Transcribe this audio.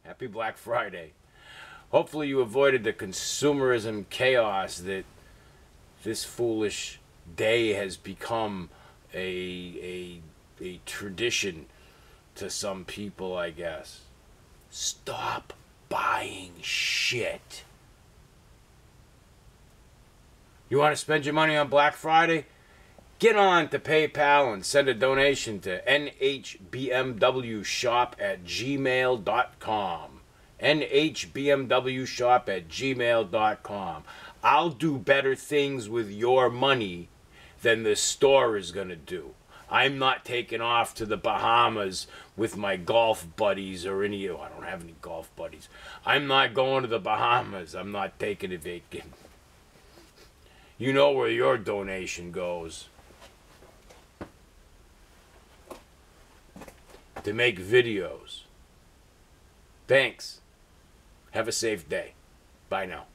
Happy Black Friday. Hopefully you avoided the consumerism chaos that this foolish day has become a tradition to some people, I guess. Stop buying shit. You want to spend your money on Black Friday? Get on to PayPal and send a donation to nhbmwshop@gmail.com. nhbmwshop@gmail.com. I'll do better things with your money than the store is going to do. I'm not taking off to the Bahamas with my golf buddies or any... I don't have any golf buddies. I'm not going to the Bahamas. I'm not taking a vacation. You know where your donation goes. To make videos. Thanks. Have a safe day. Bye now.